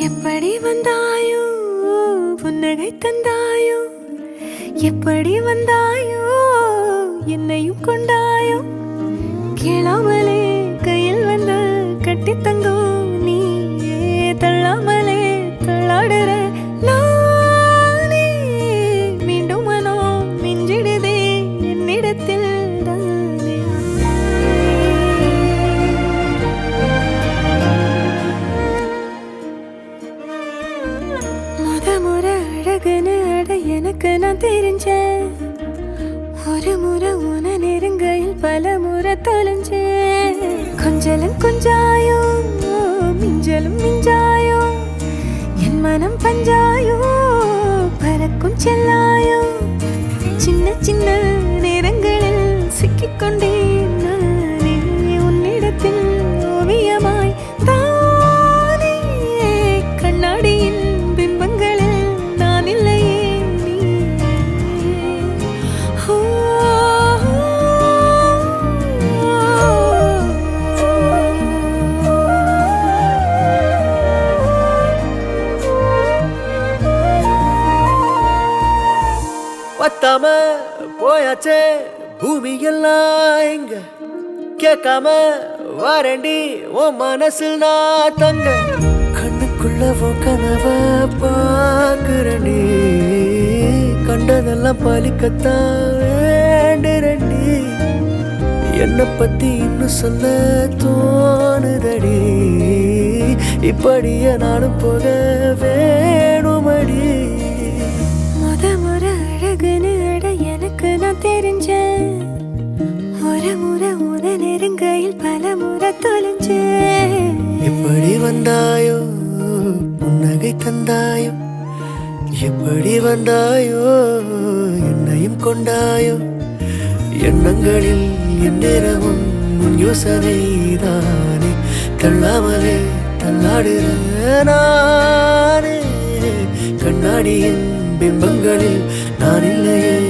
எப்படி வந்தாயோ புன்னகை தந்தாயோ எப்படி வந்தாயோ என்னையும் கொண்டாயோ கேளாமலே கையில் வந்து கட்டி தங்கோ நீ தள்ளாமலே தள்ளாடுற நானே மீண்டும் மனோ மிஞ்சிடுதே என்னிடத்தில் முறை அழகுன்னு அட எனக்கு நான் தெரிஞ்சேன் ஒரு முறை உன நெருங்கையில் பல முறை தொலைஞ்சேன் கொஞ்சலும் கொஞ்சாயோ மிஞ்சலும் மிஞ்சாயோ என் மனம் பஞ்சாயோ பறக்கும் செல்லாயோ சின்ன சின்ன நேரங்களில் சிக்கிக்கொண்டேன் நானே உன்னிடத்தில் ஓவியமாய் தானே கண்ணாடியின் பத்தாம போயாச்சே பூமி எல்லாம் எங்க கேட்காம வாரண்டி உன் மனசில் நான் தங்க கண்ணுக்குள்ள கனவ பாக்குறண்டி கண்டதெல்லாம் பலிக்கத்தான் வேண்டுரண்டி என்னை பத்தி இன்னும் சொல்ல தோணுதடி இப்படியே நானும் போக வேணுமடி எனக்கு நான் தெரிஞ்சேன் ஒரு முறை உன நெருங்கையில் பல முறை தொலைஞ்சேன் எப்படி வந்தாயோ புன்னகை தந்தாயோ எப்படி வந்தாயோ என்னையும் கொண்டாயோ எண்ணங்களில் எந்நேரமும் உன் யோசனை தானே தள்ளாமலே தள்ளாடுற நானே கண்ணாடியின் பிம்பங்களில் நான் இல்லையே